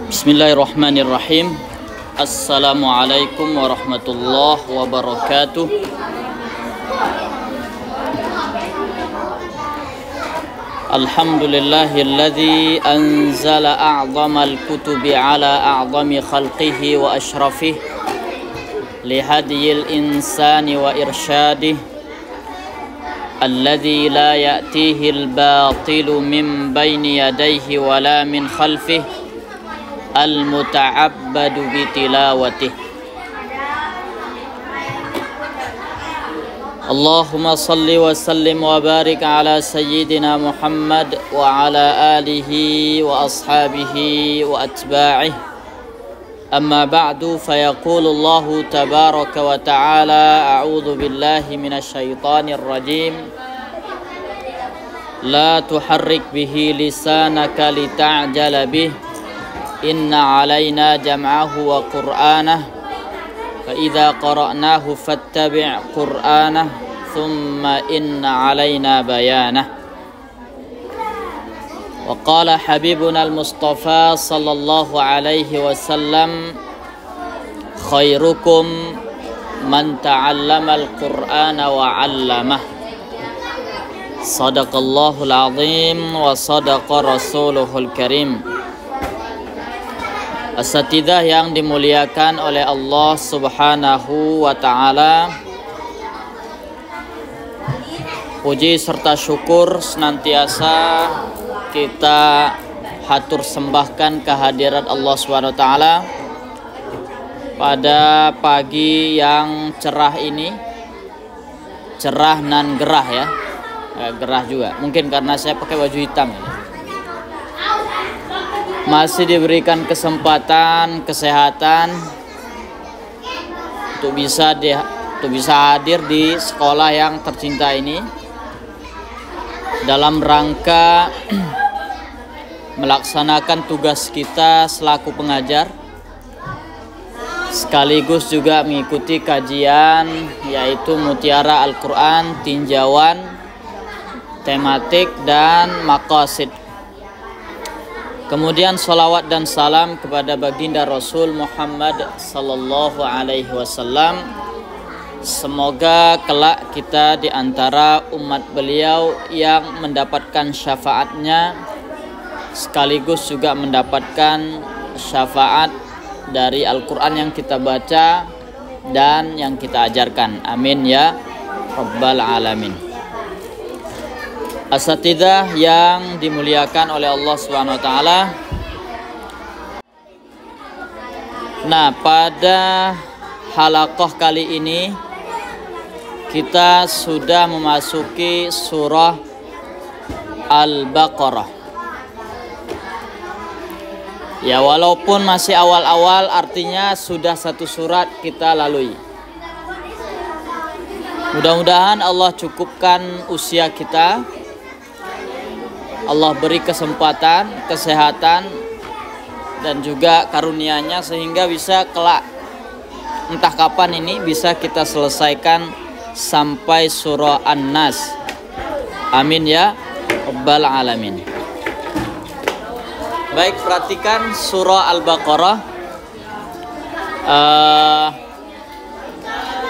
Bismillahirrahmanirrahim. Assalamualaikum warahmatullahi wabarakatuh. Alhamdulillahilladzi anzala a'zamal kutubi ala a'zami khalqihi wa ashrafih lihadiyil insani wa irsyadih alladzi la ya'tihi al-batilu min bayni yadayhi wa la min khalfih al-muta'abbadu bitilawatih. Allahumma salli wa sallim wa barik ala sayyidina Muhammad wa ala alihi wa ashabihi wa atba'ih. Amma ba'du, fayaqulu Allahu tabaraka wa ta'ala, a'udhu billahi minasyaitanir rajim. La tuharrik bihi lisanaka lita'jala bih. Inna alaina jam'ahu wa qur'anah fa idza qara'nahu fattabi' qur'anah thumma inna alaina bayanah. Wa qala habibuna al-Mustafa sallallahu alaihi wasallam, khairukum man ta'allama al-Qur'ana wa 'allamah. Sadaqallahul azim wa sadaqa rasuluhul karim. Asatidzah yang dimuliakan oleh Allah Subhanahu wa ta'ala, puji serta syukur senantiasa kita hatur sembahkan kehadirat Allah Subhanahu wa ta'ala pada pagi yang cerah ini. Cerah nan gerah ya, gerah juga mungkin karena saya pakai baju hitam ya. Masih diberikan kesempatan, kesehatan untuk bisa hadir di sekolah yang tercinta ini dalam rangka melaksanakan tugas kita selaku pengajar, sekaligus juga mengikuti kajian yaitu Mutiara Al-Quran, tinjauan, tematik, dan maqasid. Kemudian salawat dan salam kepada baginda Rasul Muhammad sallallahu alaihi wasallam. Semoga kelak kita di antara umat beliau yang mendapatkan syafaatnya, sekaligus juga mendapatkan syafaat dari Al-Quran yang kita baca dan yang kita ajarkan. Amin ya rabbal alamin. Asatidzah yang dimuliakan oleh Allah Subhanahu wa ta'ala. Nah, pada halaqah kali ini kita sudah memasuki surah Al-Baqarah. Ya, walaupun masih awal-awal, artinya sudah satu surat kita lalui. Mudah-mudahan Allah cukupkan usia kita, Allah beri kesempatan, kesehatan, dan juga karunia-Nya sehingga bisa kelak entah kapan ini bisa kita selesaikan sampai surah An-Nas. Amin ya rabbal alamin. Baik, perhatikan surah Al-Baqarah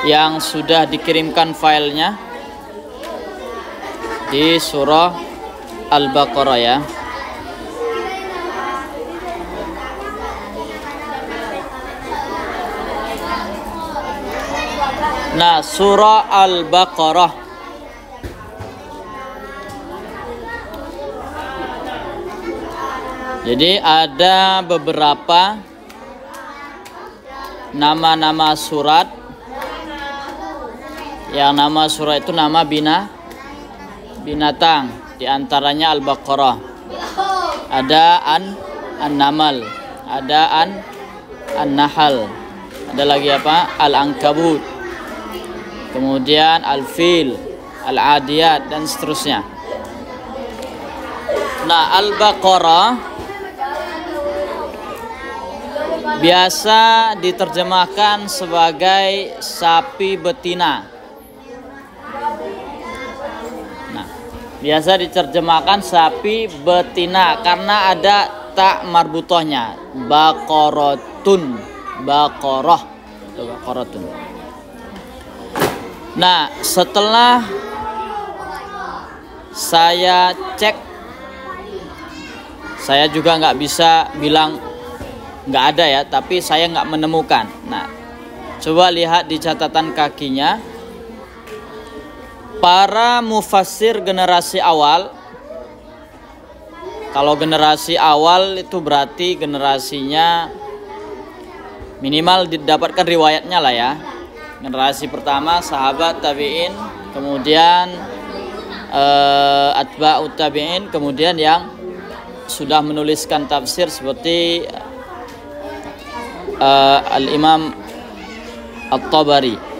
yang sudah dikirimkan filenya di surah Al-Baqarah ya. Nah, surah Al-Baqarah jadi ada beberapa nama-nama surat. Yang nama surat itu nama binatang. Di antaranya Al-Baqarah. Ada An-Namal, ada An-Nahal, ada lagi apa? Al-Ankabut. Kemudian Al-Fil, Al-Adiyat, dan seterusnya. Nah, Al-Baqarah biasa diterjemahkan sebagai sapi betina. Biasa diterjemahkan sapi betina karena ada tak marbutohnya. Baqaratun, baqarah, baqaratun. Nah, setelah saya cek, saya juga nggak bisa bilang nggak ada ya, tapi saya nggak menemukan. Nah, coba lihat di catatan kakinya. Para mufassir generasi awal, kalau generasi awal itu berarti generasinya minimal didapatkan riwayatnya lah ya. Generasi pertama sahabat tabi'in, kemudian atba'ut tabi'in, kemudian yang sudah menuliskan tafsir seperti Al-Imam At-Tabari.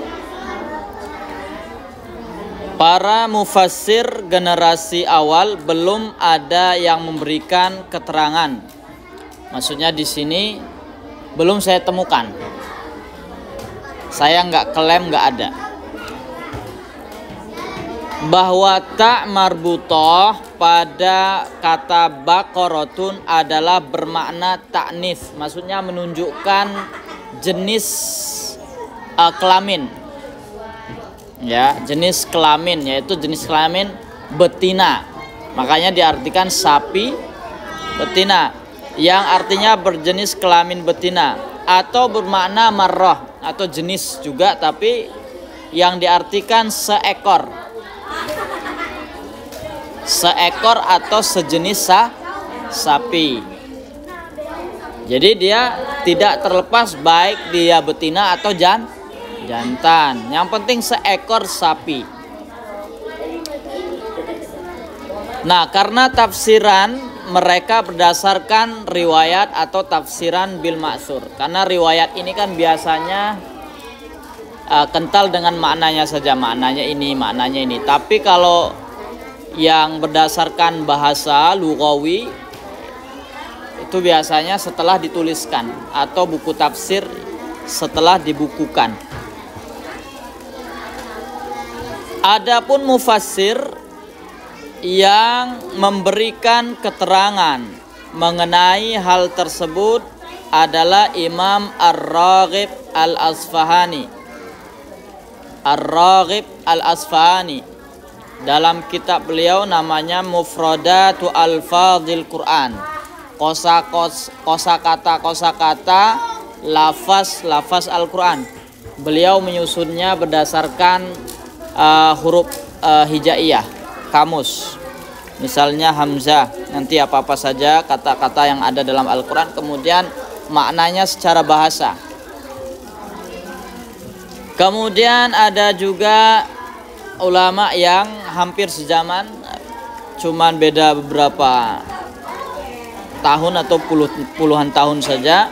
Para mufassir generasi awal belum ada yang memberikan keterangan. Maksudnya di sini belum saya temukan. Saya nggak klaim nggak ada. Bahwa tak marbutoh pada kata baqaratun adalah bermakna ta'nits, maksudnya menunjukkan jenis kelamin. Ya, jenis kelamin, yaitu jenis kelamin betina. Makanya diartikan sapi betina, yang artinya berjenis kelamin betina, atau bermakna marrah, atau jenis juga, tapi yang diartikan seekor. Seekor atau sejenis sapi. Jadi dia tidak terlepas baik dia betina atau jantan. Yang penting seekor sapi. Nah, karena tafsiran mereka berdasarkan riwayat atau tafsiran bil ma'tsur. Karena riwayat ini kan biasanya kental dengan maknanya saja, maknanya ini, maknanya ini. Tapi kalau yang berdasarkan bahasa lughawi itu biasanya setelah dituliskan, atau buku tafsir setelah dibukukan. Adapun mufassir yang memberikan keterangan mengenai hal tersebut adalah Imam Ar-Raghib Al-Asfahani. Ar-Raghib Al-Asfahani, dalam kitab beliau namanya Mufradatu Al-Fadhil Quran. Kosakata lafaz Al-Quran. Beliau menyusunnya berdasarkan huruf hijaiyah, kamus. Misalnya hamzah, nanti apa-apa saja kata-kata yang ada dalam Al-Quran, kemudian maknanya secara bahasa. Kemudian ada juga ulama yang hampir sezaman, cuman beda beberapa tahun atau puluhan tahun saja.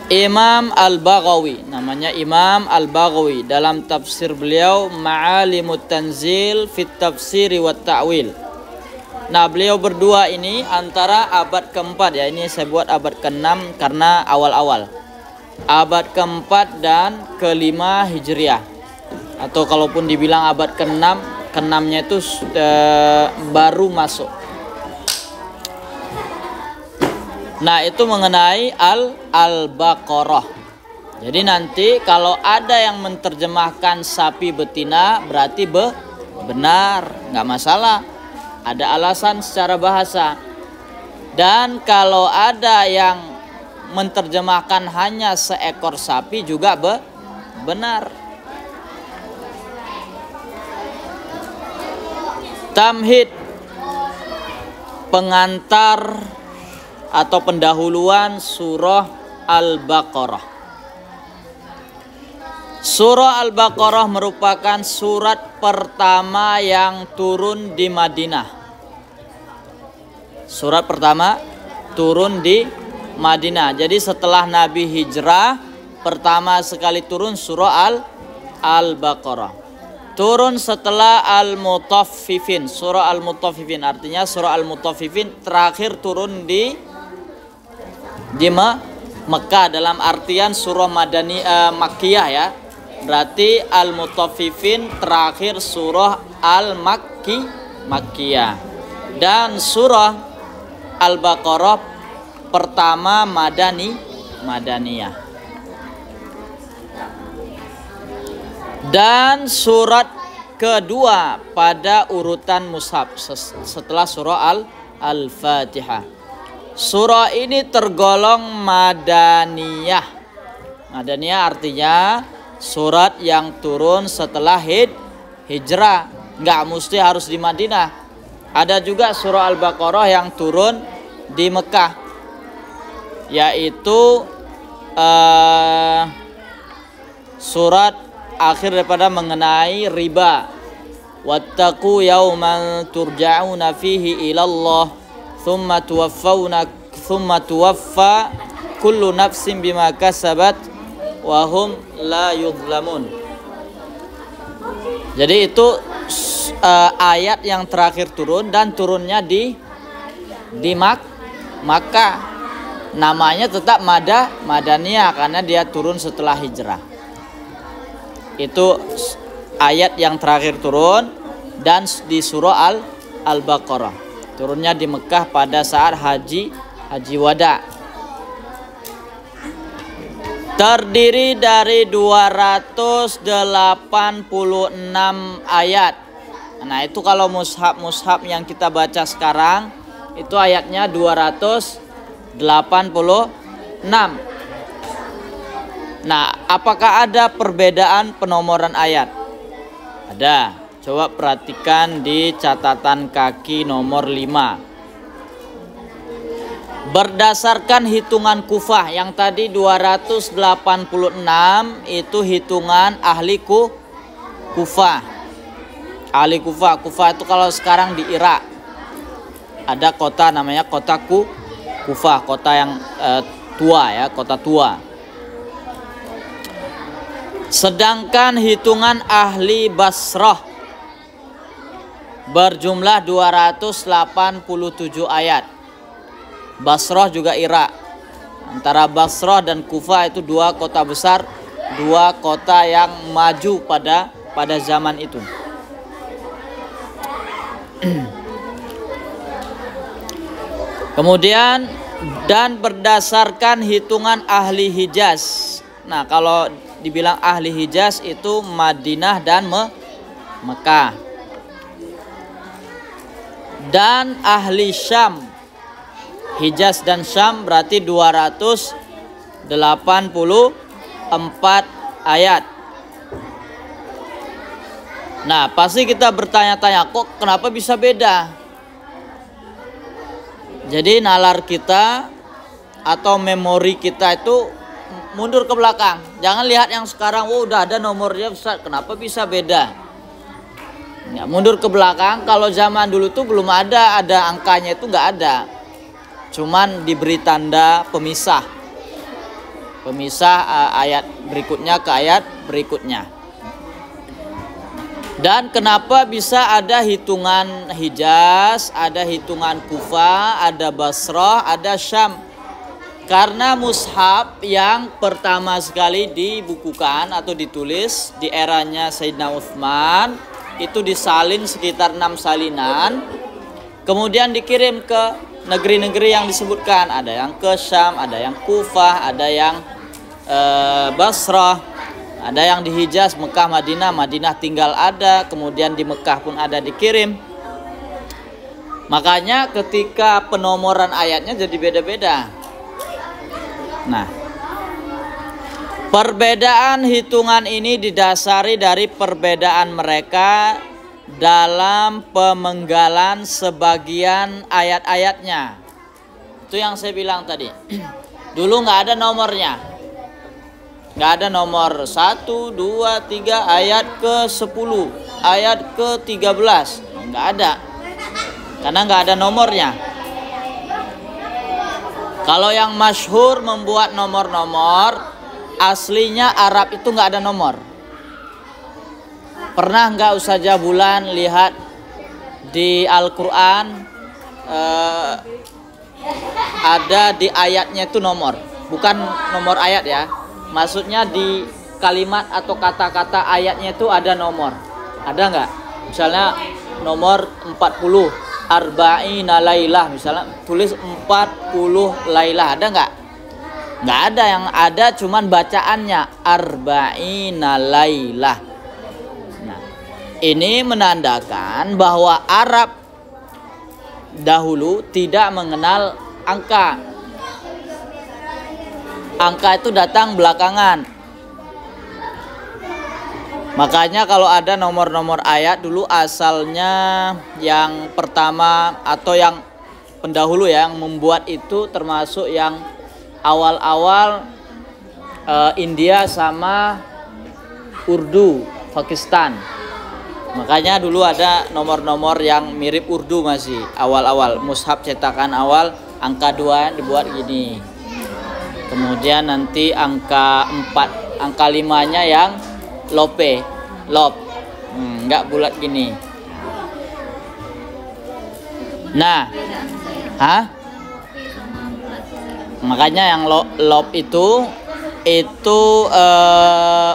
Imam Al-Baghawi, namanya Imam Al-Baghawi, dalam tafsir beliau Ma'alimut Tanzil fit Tafsiri wat Ta'wil. Nah, beliau berdua ini antara abad keempat, ya ini saya buat abad ke-6 karena awal-awal. Abad keempat dan kelima Hijriah. Atau kalaupun dibilang abad ke-6, ke-6-nya itu baru masuk. Nah, itu mengenai Al-Baqarah. Jadi nanti kalau ada yang menerjemahkan sapi betina berarti benar, nggak masalah. Ada alasan secara bahasa. Dan kalau ada yang menerjemahkan hanya seekor sapi juga benar. Tamhid, pengantar atau pendahuluan surah Al-Baqarah. Surah Al-Baqarah merupakan surat pertama yang turun di Madinah. Surat pertama turun di Madinah. Jadi setelah Nabi hijrah, pertama sekali turun surah Al-Baqarah. Turun setelah Al-Mutaffifin. Surah Al-Mutaffifin artinya surah Al-Mutaffifin terakhir turun di Mekah, dalam artian surah Makkiyah ya. Berarti Al-Mutaffifin terakhir surah Makkiyah. Dan surah Al-Baqarah pertama Madaniyah. Dan surat kedua pada urutan mushaf setelah surah Al-Fatihah. Surah ini tergolong Madaniyah. Madaniyah artinya surat yang turun setelah hijrah. Nggak mesti harus di Madinah. Ada juga surah Al-Baqarah yang turun di Mekah, yaitu surat akhir daripada mengenai riba. Wattaqu yawman turja'una fihi ilallah thumma tuwaffa kullu nafsin bima kasabat wa hum la yuzlamun. Jadi itu ayat yang terakhir turun dan turunnya di Makkah. Namanya tetap Madaniyah karena dia turun setelah hijrah. Itu ayat yang terakhir turun dan di surah Al-Baqarah. Turunnya di Mekah pada saat haji wada. Terdiri dari 286 ayat. Nah, itu kalau mushaf yang kita baca sekarang itu ayatnya 286. Nah, apakah ada perbedaan penomoran ayat? Ada. Coba perhatikan di catatan kaki nomor 5. Berdasarkan hitungan Kufah yang tadi 286 itu hitungan ahli Kufah. Ahli Kufah itu kalau sekarang di Irak. Ada kota namanya kota Kufah, kota yang tua ya, kota tua. Sedangkan hitungan ahli Basrah berjumlah 287 ayat. Basrah juga Irak. Antara Basrah dan Kufah itu dua kota besar, dua kota yang maju pada zaman itu. Kemudian dan berdasarkan hitungan ahli Hijaz. Nah, kalau dibilang ahli Hijaz itu Madinah dan Mekah. Dan ahli Syam, Hijaz dan Syam berarti 284 ayat. Nah, pasti kita bertanya-tanya, kok kenapa bisa beda? Jadi nalar kita atau memori kita itu mundur ke belakang. Jangan lihat yang sekarang, udah ada nomornya Ustaz, kenapa bisa beda? Ya, mundur ke belakang. Kalau zaman dulu tuh belum ada angkanya itu nggak ada. Cuman diberi tanda pemisah ayat berikutnya ke ayat berikutnya. Dan kenapa bisa ada hitungan Hijaz, ada hitungan Kufah, ada Basrah, ada Syam? Karena mushaf yang pertama sekali dibukukan atau ditulis di eranya Sayyidina Utsman itu disalin sekitar 6 salinan, kemudian dikirim ke negeri-negeri yang disebutkan. Ada yang ke Syam, ada yang Kufah, ada yang Basrah, ada yang di Hijaz, Mekah, Madinah tinggal ada, kemudian di Mekah pun ada dikirim. Makanya ketika penomoran ayatnya jadi beda-beda. Nah, perbedaan hitungan ini didasari dari perbedaan mereka dalam pemenggalan sebagian ayat-ayatnya. Itu yang saya bilang tadi. Dulu nggak ada nomornya. Nggak ada nomor 1, 2, 3, ayat ke-10, ayat ke-13. Nggak ada. Karena nggak ada nomornya. Kalau yang masyhur membuat nomor-nomor, aslinya Arab itu nggak ada nomor. Pernah nggak Ustazah Bulan lihat di Al-Quran ada di ayatnya itu nomor? Bukan nomor ayat ya. Maksudnya di kalimat atau kata-kata ayatnya itu ada nomor. Ada nggak? Misalnya nomor 40, arba'ina lailah, misalnya tulis 40 lailah, ada nggak? Nggak ada, yang ada cuman bacaannya arba'ina lailah. Nah, ini menandakan bahwa Arab dahulu tidak mengenal angka. Angka itu datang belakangan. Makanya kalau ada nomor-nomor ayat dulu asalnya yang pertama atau yang pendahulu ya, yang membuat itu termasuk yang awal-awal India sama Urdu, Pakistan. Makanya dulu ada nomor-nomor yang mirip Urdu masih awal-awal. Mushaf cetakan awal angka 2 dibuat gini. Kemudian nanti angka 4, angka 5-nya yang lope, lop, nggak bulat gini. Nah, makanya yang lop itu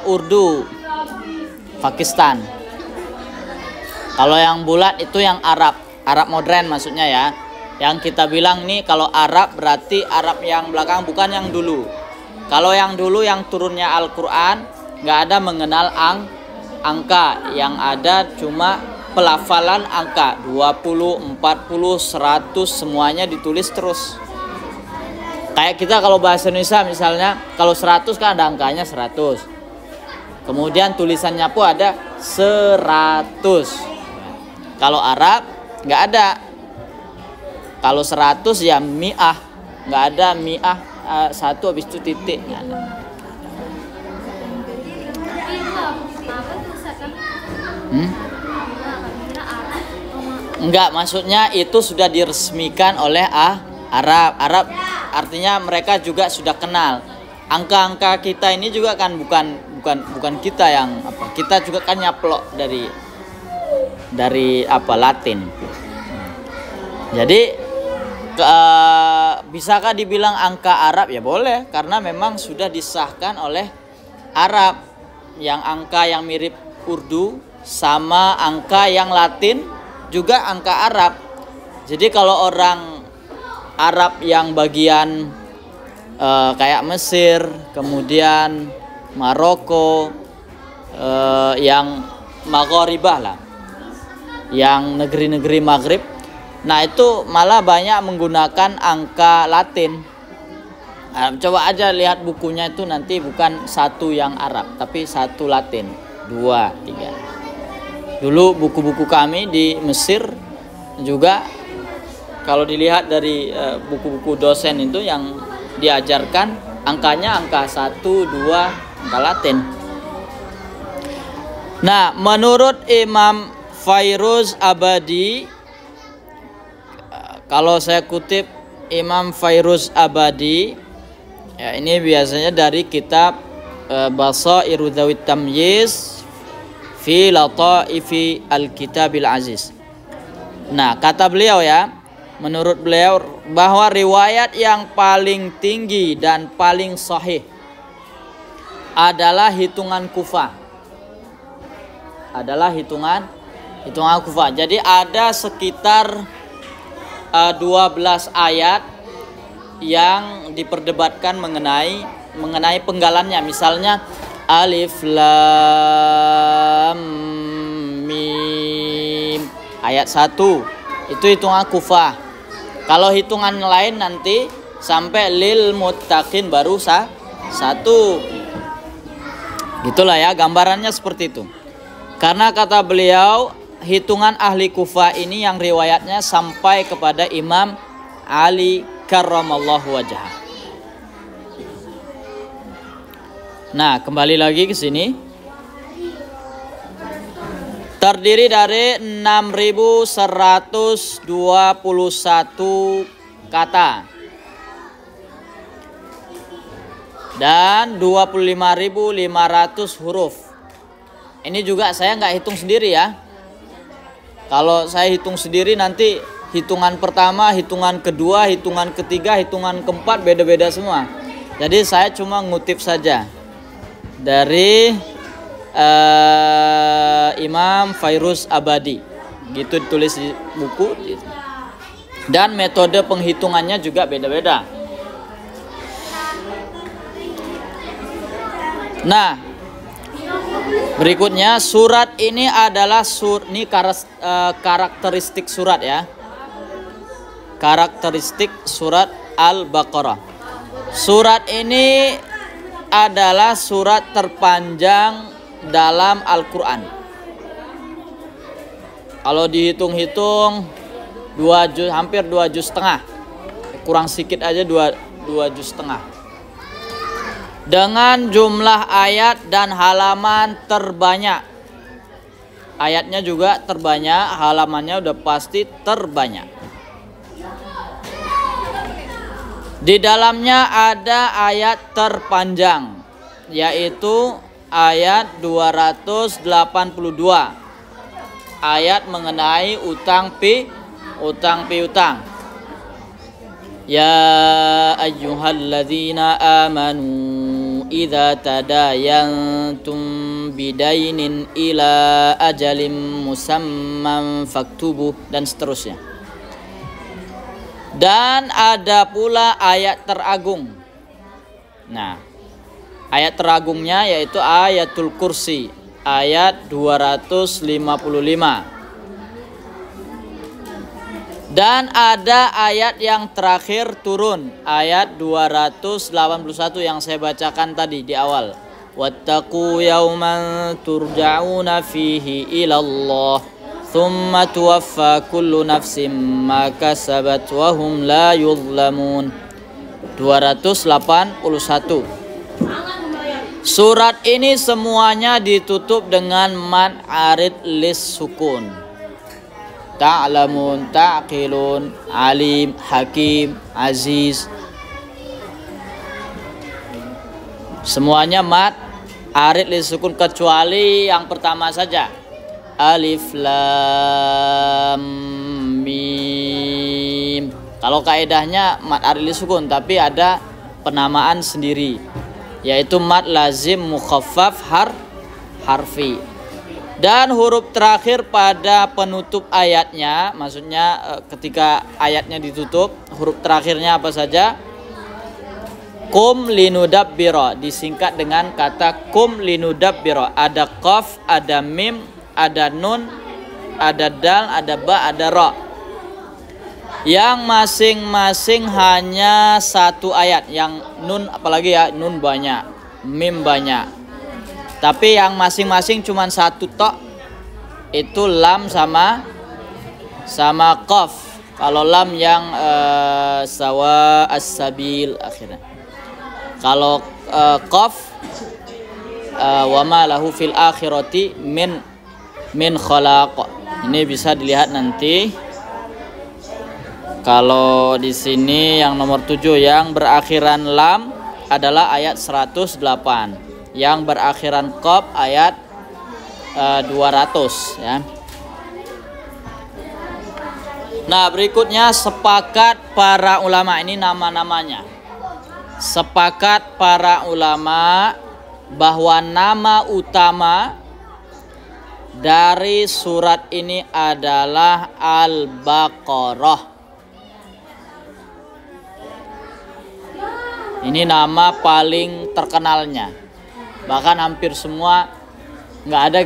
Urdu, Pakistan. Kalau yang bulat itu yang Arab modern maksudnya ya. Yang kita bilang nih kalau Arab berarti Arab yang belakang, bukan yang dulu. Kalau yang dulu yang turunnya Al-Quran nggak ada mengenal angka, yang ada cuma pelafalan angka 20, 40, 100 semuanya ditulis terus. Kayak kita kalau bahasa Indonesia misalnya kalau 100 kan ada angkanya 100. Kemudian tulisannya pun ada 100. Kalau Arab nggak ada. Kalau 100 ya mi'ah, nggak ada mi'ah, 1 habis itu titik. Enggak, maksudnya itu sudah diresmikan oleh Arab. Arab artinya mereka juga sudah kenal. Angka-angka kita ini juga kan bukan kita yang apa. Kita juga kan nyaplok dari apa Latin. Jadi bisakah dibilang angka Arab? Ya boleh, karena memang sudah disahkan oleh Arab. Yang angka yang mirip Urdu sama angka yang Latin juga angka Arab. Jadi kalau orang Arab yang bagian kayak Mesir, kemudian Maroko, yang Maghribah lah, yang negeri-negeri Maghrib, nah itu malah banyak menggunakan angka Latin. Nah, coba aja lihat bukunya itu nanti bukan satu yang Arab, tapi satu Latin, 2, 3. Dulu buku-buku kami di Mesir juga kalau dilihat dari buku-buku dosen itu yang diajarkan angkanya angka 1, 2, angka Latin. Nah, menurut Imam Fairuz Abadi, kalau saya kutip Imam Fairuz Abadi, ya ini biasanya dari kitab Basairu Dzawit Tamyiz fi Lataifi Al-Kitabil Aziz. Nah, kata beliau ya, menurut beliau bahwa riwayat yang paling tinggi dan paling sahih adalah hitungan Kufah. Adalah hitungan Kufah. Jadi ada sekitar 12 ayat yang diperdebatkan mengenai penggalannya. Misalnya Alif Lam Mim ayat 1 itu hitungan Kufah. Kalau hitungan lain nanti sampai lil muttaqin baru 1. Gitulah ya, gambarannya seperti itu. Karena kata beliau hitungan ahli Kufah ini yang riwayatnya sampai kepada Imam Ali karramallahu wajhah. Nah, kembali lagi ke sini. Terdiri dari 6.121 kata dan 25.500 huruf. Ini juga saya nggak hitung sendiri ya. Kalau saya hitung sendiri nanti hitungan pertama, hitungan kedua, hitungan ketiga, hitungan keempat beda-beda semua. Jadi saya cuma ngutip saja. dari Imam Fairuz Abadi, gitu ditulis di buku. Dan metode penghitungannya juga beda-beda. Nah, berikutnya surat ini adalah karakteristik surat ya. Karakteristik surat Al-Baqarah. Surat ini adalah surat terpanjang dalam Al-Quran. Kalau dihitung-hitung hampir 2 juz setengah, kurang sedikit aja 2 juz setengah, dengan jumlah ayat dan halaman terbanyak. Ayatnya juga terbanyak, halamannya udah pasti terbanyak. Di dalamnya ada ayat terpanjang, yaitu ayat 282, ayat mengenai utang piutang. Ya ayyuhalladzina amanu idza tadayantum bidainin ila ajalim musamman faktubuh, dan seterusnya. Dan ada pula ayat teragung. Nah, ayat teragungnya yaitu ayatul kursi, ayat 255. Dan ada ayat yang terakhir turun, ayat 281 yang saya bacakan tadi di awal. Wattaqu yawman turja'una fihi ilallah thumma tuwaffa kullu nafsin ma kasabat wa hum la yuzlamun. 281. Surat ini semuanya ditutup dengan mad arid lis sukun. Ta'lamun, ta'qilun, alim, hakim, aziz. Semuanya mad arid lis sukun kecuali yang pertama saja. Alif lam mim. Kalau kaidahnya mad arid lis sukun, tapi ada penamaan sendiri, yaitu mad lazim mukhaffaf harfi. Dan huruf terakhir pada penutup ayatnya, maksudnya ketika ayatnya ditutup, huruf terakhirnya apa saja? Kum linudabbiro, disingkat dengan kata kum linudabbiro. Ada qaf, ada mim, ada nun, ada dal, ada ba, ada ra, yang masing-masing hanya satu ayat. Yang nun apalagi ya, nun banyak, mim banyak, tapi yang masing-masing cuma satu tok, itu lam sama qaf. Kalau lam yang sawa as-sabil akhirnya. Kalau qaf wa ma lahu fil akhirati min khalaq. Ini bisa dilihat nanti. Kalau di sini yang nomor 7 yang berakhiran lam adalah ayat 108. Yang berakhiran qaf ayat 200 ya. Nah, berikutnya sepakat para ulama, ini nama-namanya. Sepakat para ulama bahwa nama utama dari surat ini adalah Al-Baqarah. Ini nama paling terkenalnya. Bahkan hampir semua, nggak ada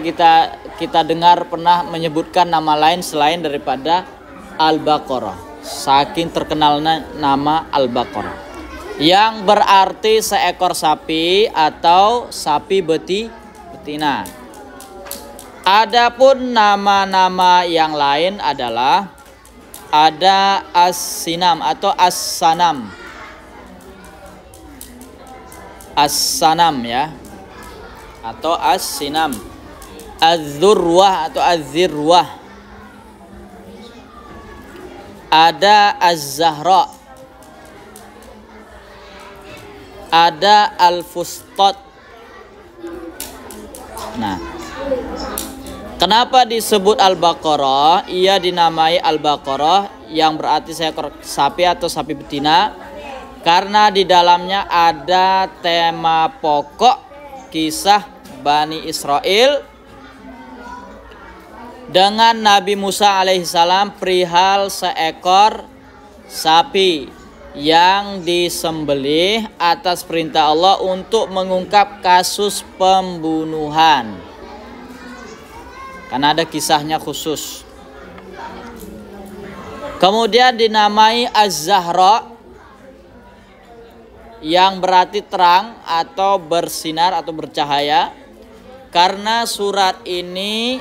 kita dengar pernah menyebutkan nama lain selain daripada Al-Baqarah. Saking terkenalnya nama Al-Baqarah, yang berarti seekor sapi atau sapi betina. Adapun nama-nama yang lain adalah ada As-Sinam atau As-Sanam. As-Sanam ya, atau As-Sinam. Az-Zurwah atau Az-Zirwah. Ada Az-Zahra. Ada Al-Fustat. Nah, kenapa disebut Al-Baqarah? Ia dinamai Al-Baqarah yang berarti seekor sapi atau sapi betina, karena di dalamnya ada tema pokok kisah Bani Israel dengan Nabi Musa alaihissalam perihal seekor sapi yang disembelih atas perintah Allah untuk mengungkap kasus pembunuhan. Karena ada kisahnya khusus. Kemudian dinamai Az-Zahra yang berarti terang atau bersinar atau bercahaya, karena surat ini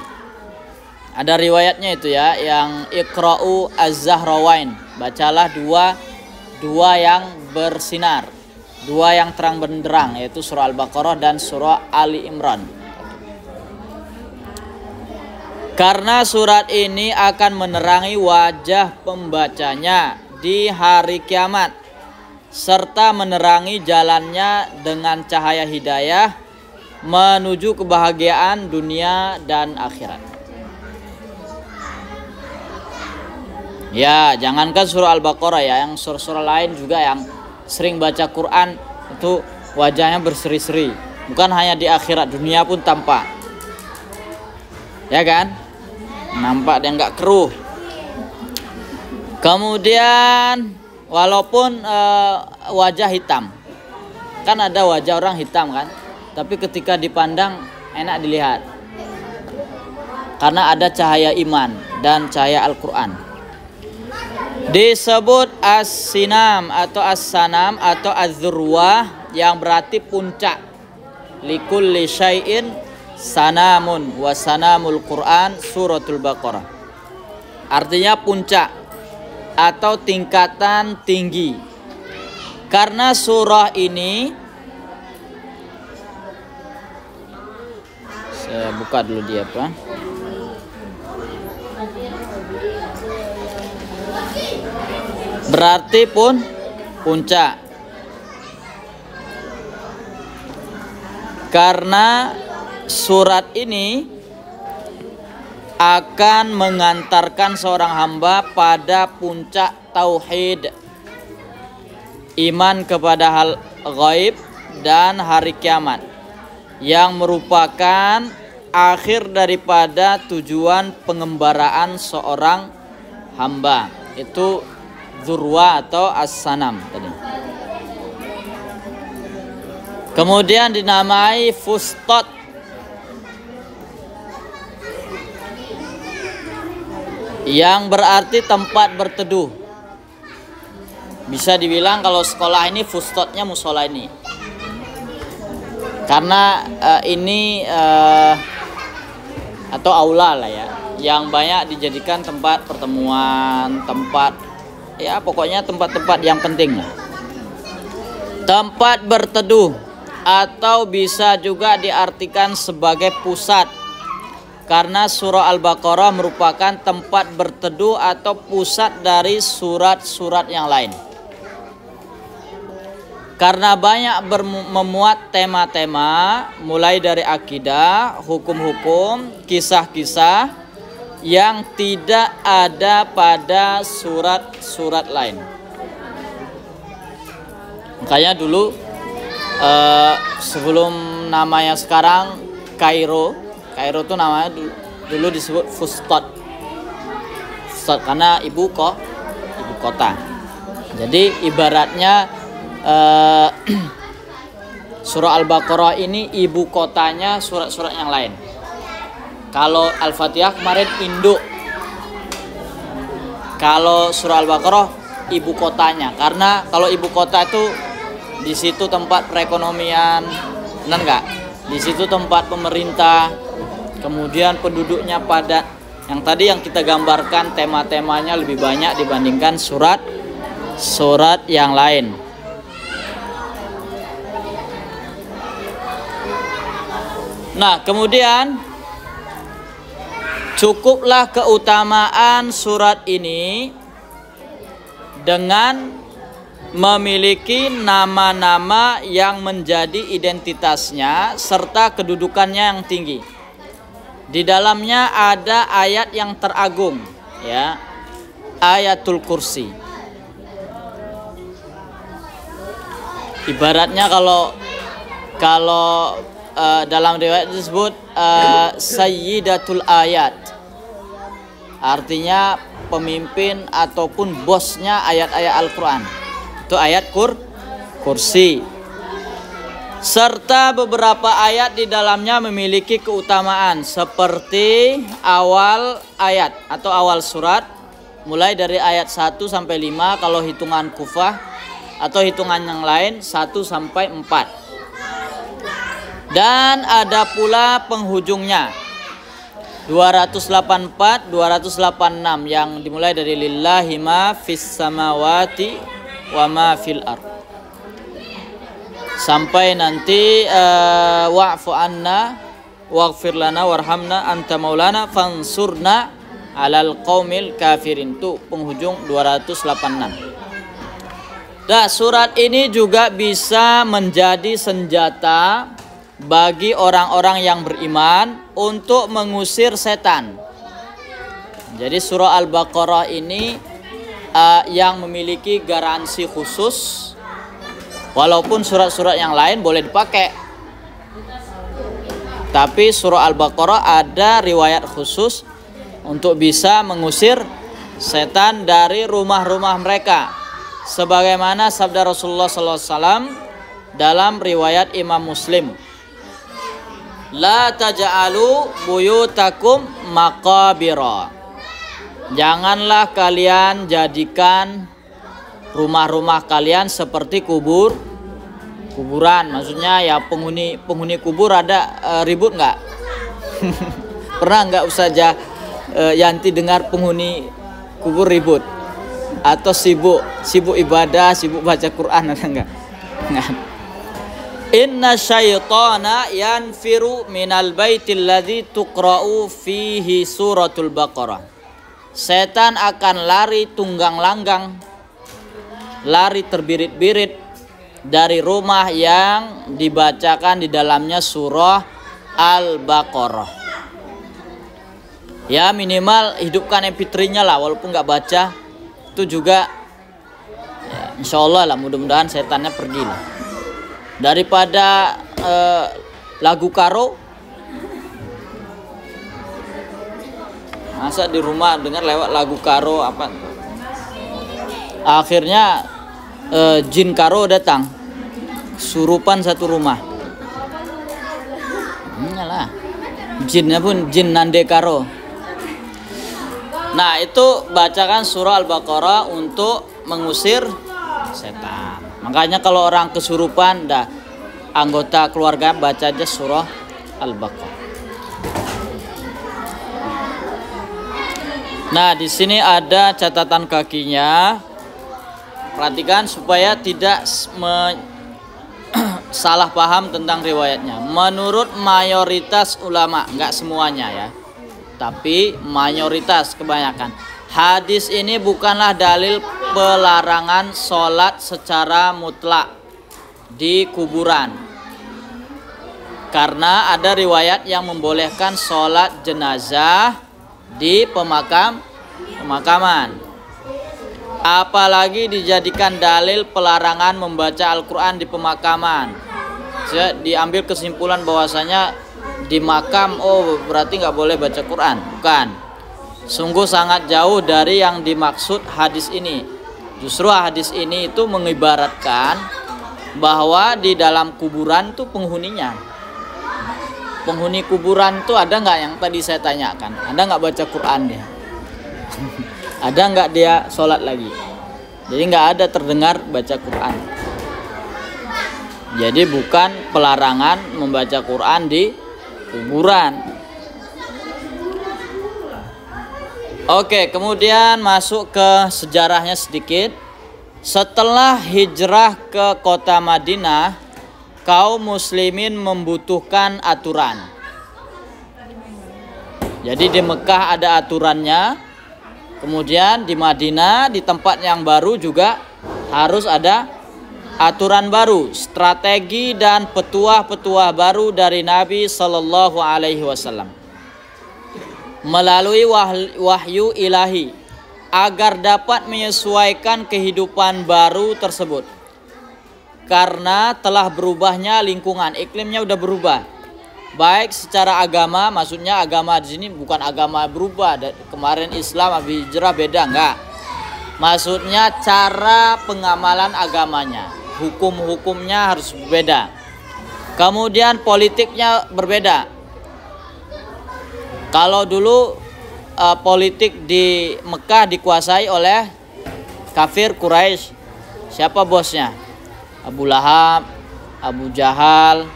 ada riwayatnya itu ya, yang Iqra'u Az-Zahrawain, bacalah dua yang bersinar, dua yang terang benderang, yaitu surah Al-Baqarah dan surah Ali Imran. Karena surat ini akan menerangi wajah pembacanya di hari kiamat, serta menerangi jalannya dengan cahaya hidayah menuju kebahagiaan dunia dan akhirat. Ya, jangankan surah Al-Baqarah ya, yang surah-surah lain juga yang sering baca Quran itu wajahnya berseri-seri. Bukan hanya di akhirat, dunia pun tampak. Ya kan? Nampak dia nggak keruh. Kemudian walaupun wajah hitam, kan ada wajah orang hitam kan, tapi ketika dipandang enak dilihat karena ada cahaya iman dan cahaya Al-Quran. Disebut as-sinam atau as-sanam atau az-zurwah yang berarti puncak. Likulli syai'in sanamun wa sanamul Quran suratul Baqarah. Artinya puncak atau tingkatan tinggi. Karena surah ini, saya buka dulu dia apa. Berarti pun puncak. Karena surat ini akan mengantarkan seorang hamba pada puncak tauhid, iman kepada hal gaib dan hari kiamat, yang merupakan akhir daripada tujuan pengembaraan seorang hamba. Itu zurwa atau as-sanam tadi. Kemudian dinamai fustat, yang berarti tempat berteduh. Bisa dibilang kalau sekolah ini fustotnya musola ini, karena ini atau aula lah ya, yang banyak dijadikan tempat pertemuan, tempat ya pokoknya tempat-tempat yang penting lah. Tempat berteduh atau bisa juga diartikan sebagai pusat, karena surah Al-Baqarah merupakan tempat berteduh atau pusat dari surat-surat yang lain. Karena banyak memuat tema-tema mulai dari akidah, hukum-hukum, kisah-kisah yang tidak ada pada surat-surat lain. Makanya dulu sebelum namanya sekarang Kairo itu namanya dulu disebut Fustat karena ibu kota. Jadi ibaratnya surah Al-Baqarah ini ibu kotanya surat-surat yang lain. Kalau Al-Fatihah kemarin induk, kalau surah Al-Baqarah ibu kotanya, karena kalau ibu kota itu di situ tempat perekonomian, benar nggak? Di situ tempat pemerintah, kemudian penduduknya padat. Yang tadi yang kita gambarkan tema-temanya lebih banyak dibandingkan surat yang lain. Nah, kemudian cukuplah keutamaan surat ini dengan memiliki nama-nama yang menjadi identitasnya serta kedudukannya yang tinggi. Di dalamnya ada ayat yang teragung, ya, Ayatul Kursi. Ibaratnya kalau dalam riwayat disebut sayyidatul ayat, artinya pemimpin ataupun bosnya ayat-ayat Al-Quran. Itu ayat kursi. Serta beberapa ayat di dalamnya memiliki keutamaan seperti awal ayat atau awal surat, mulai dari ayat 1 sampai 5 kalau hitungan Kufah, atau hitungan yang lain 1 sampai 4. Dan ada pula penghujungnya 284, 286 yang dimulai dari lillahi ma fis samawati wa ma fil ard. Sampai nanti wa'fu anna waghfir lana warhamna anta maulana fansurna alal qaumil kafirin. Itu penghujung 286. Nah, surat ini juga bisa menjadi senjata bagi orang-orang yang beriman untuk mengusir setan. Jadi surah Al-Baqarah ini yang memiliki garansi khusus. Walaupun surat-surat yang lain boleh dipakai, tapi surah Al-Baqarah ada riwayat khusus untuk bisa mengusir setan dari rumah-rumah mereka. Sebagaimana sabda Rasulullah SAW dalam riwayat Imam Muslim, la taj'alu buyutakum maqabira. Janganlah kalian jadikan rumah-rumah kalian seperti kuburan. Maksudnya ya penghuni kubur ada ribut nggak? Pernah nggak Ustazah Yanti dengar penghuni kubur ribut? Atau sibuk ibadah, sibuk baca Quran, ada nggak? Nggak. Inna syaitana yanfiru minal baitil ladzi tuqra'u fihi suratul Baqarah. Setan akan lari tunggang langgang, lari terbirit-birit dari rumah yang dibacakan di dalamnya surah Al-Baqarah. Ya minimal hidupkan MP3-nya lah, walaupun nggak baca itu juga ya, insya Allah lah, mudah-mudahan setannya pergi lah. Daripada lagu karo, masa di rumah dengar lewat lagu karo apa, akhirnya jin karo datang, surupan satu rumah. Iyalah, jinnya pun jin nande karo. Nah itu bacakan surah Al-Baqarah untuk mengusir setan. Makanya kalau orang kesurupan, dah anggota keluarga baca aja surah Al-Baqarah. Nah di sini ada catatan kakinya. Perhatikan supaya tidak salah paham tentang riwayatnya. Menurut mayoritas ulama, nggak semuanya ya, tapi mayoritas kebanyakan, hadis ini bukanlah dalil pelarangan sholat secara mutlak di kuburan. Karena ada riwayat yang membolehkan sholat jenazah di pemakaman. Apalagi dijadikan dalil pelarangan membaca Al-Quran di pemakaman. Diambil kesimpulan bahwasanya di makam, oh berarti nggak boleh baca Quran. Bukan. Sungguh sangat jauh dari yang dimaksud hadis ini. Justru hadis ini itu mengibaratkan bahwa di dalam kuburan tuh penghuninya. Penghuni kuburan tuh ada nggak yang tadi saya tanyakan? Ada nggak baca Quran dia? Ada nggak dia sholat lagi? Jadi nggak ada terdengar baca Quran. Jadi bukan pelarangan membaca Quran di kuburan. Oke, kemudian masuk ke sejarahnya sedikit. Setelah hijrah ke kota Madinah, kaum muslimin membutuhkan aturan. Jadi di Mekah ada aturannya. Kemudian di Madinah, di tempat yang baru juga harus ada aturan baru, strategi dan petuah-petuah baru dari Nabi Sallallahu Alaihi Wasallam melalui wahyu ilahi agar dapat menyesuaikan kehidupan baru tersebut. Karena telah berubahnya lingkungan, iklimnya udah berubah. baik secara agama, maksudnya agama di sini bukan agama berubah. Kemarin Islam habis hijrah beda, enggak. Maksudnya cara pengamalan agamanya, hukum-hukumnya harus berbeda. Kemudian politiknya berbeda. Kalau dulu politik di Mekah dikuasai oleh kafir Quraisy. Siapa bosnya? Abu Lahab, Abu Jahal,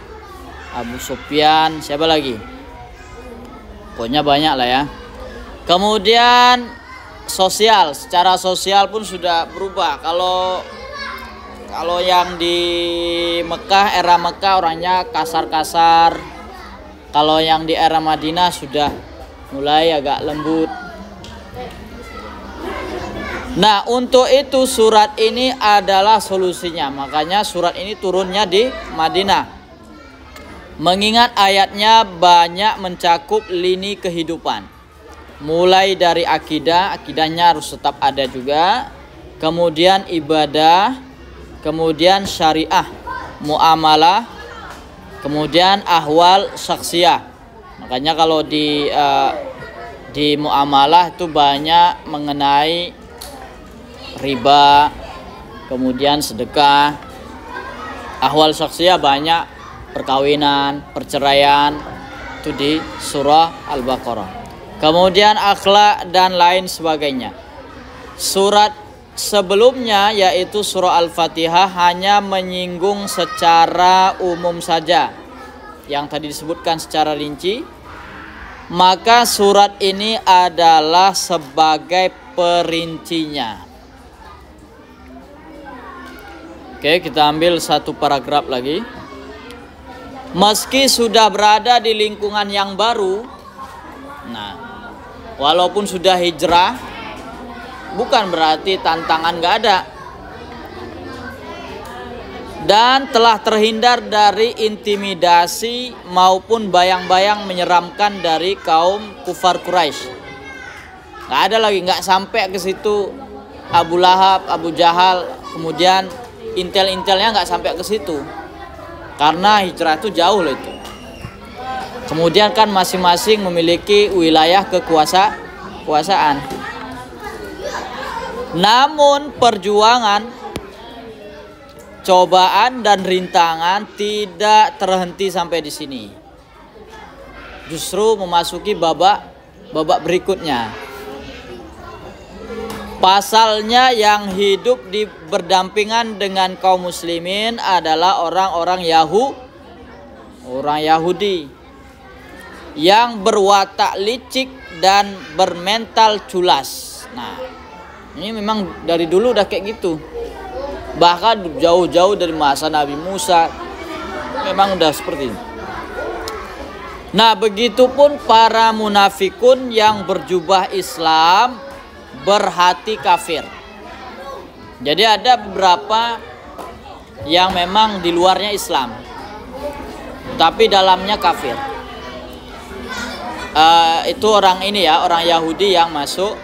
Abu Sufyan, siapa lagi? Pokoknya banyak lah ya. Kemudian sosial, secara sosial pun sudah berubah. Kalau yang di Mekah, era Mekah orangnya kasar-kasar. Kalau yang di era Madinah sudah mulai agak lembut. Nah, untuk itu surat ini adalah solusinya. Makanya surat ini turunnya di Madinah. Mengingat ayatnya banyak mencakup lini kehidupan. Mulai dari akidah, akidahnya harus tetap ada juga. Kemudian ibadah, kemudian syariah, muamalah, kemudian ahwal syakhsiyah. Makanya kalau di muamalah itu banyak mengenai riba, kemudian sedekah. Ahwal syakhsiyah banyak perkawinan, perceraian, itu di surah Al-Baqarah. Kemudian akhlak dan lain sebagainya. Surat sebelumnya yaitu surah Al-Fatihah hanya menyinggung secara umum saja, yang tadi disebutkan secara rinci. Maka surat ini adalah sebagai perincinya. Oke, kita ambil satu paragraf lagi. Meski sudah berada di lingkungan yang baru, nah, walaupun sudah hijrah, bukan berarti tantangan gak ada. Dan telah terhindar dari intimidasi maupun bayang-bayang menyeramkan dari kaum kufar Quraisy. Gak ada lagi, gak sampai ke situ Abu Lahab, Abu Jahal, kemudian intel-intelnya gak sampai ke situ. Karena hijrah itu jauh loh itu. Kemudian kan masing-masing memiliki wilayah kekuasaan. Namun perjuangan, cobaan dan rintangan tidak terhenti sampai di sini. Justru memasuki babak berikutnya. Pasalnya yang hidup di berdampingan dengan kaum muslimin adalah orang-orang Yahudi yang berwatak licik dan bermental culas. Nah, ini memang dari dulu udah kayak gitu. Bahkan jauh-jauh dari masa Nabi Musa memang udah seperti ini. Nah, begitupun para munafikun yang berjubah Islam berhati kafir. Jadi ada beberapa yang memang di luarnya Islam, tapi dalamnya kafir. Itu orang ini ya, orang Yahudi yang masuk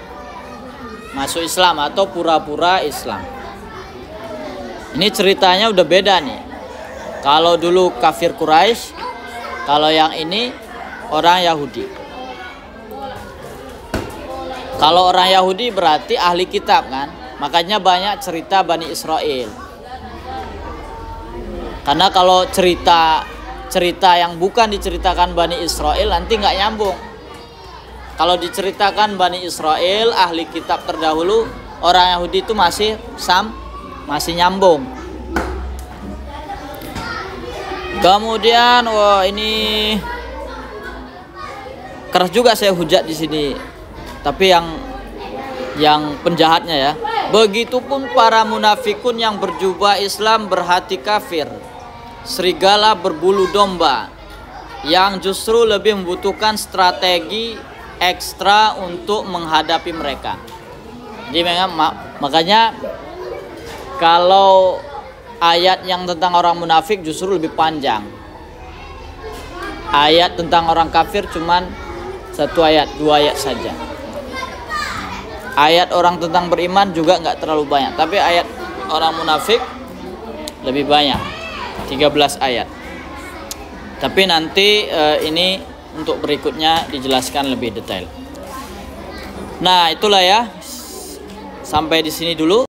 Islam atau pura-pura Islam. Ini ceritanya udah beda nih. Kalau dulu kafir Quraisy, kalau yang ini orang Yahudi. Kalau orang Yahudi berarti ahli kitab kan. Makanya banyak cerita Bani Israel. Karena kalau cerita yang bukan diceritakan Bani Israel nanti nggak nyambung. Kalau diceritakan Bani Israel, ahli kitab terdahulu, orang Yahudi itu masih nyambung. Kemudian ini keras juga saya hujat di sini. Tapi yang penjahatnya ya. Begitupun para munafikun yang berjubah Islam berhati kafir. Serigala berbulu domba yang justru lebih membutuhkan strategi ekstra untuk menghadapi mereka. Jadi makanya kalau ayat yang tentang orang munafik justru lebih panjang. Ayat tentang orang kafir cuman 1 ayat, 2 ayat saja. Ayat orang tentang beriman juga nggak terlalu banyak, tapi ayat orang munafik lebih banyak, 13 ayat. Tapi nanti ini untuk berikutnya dijelaskan lebih detail. Nah, itulah ya. Sampai di sini dulu.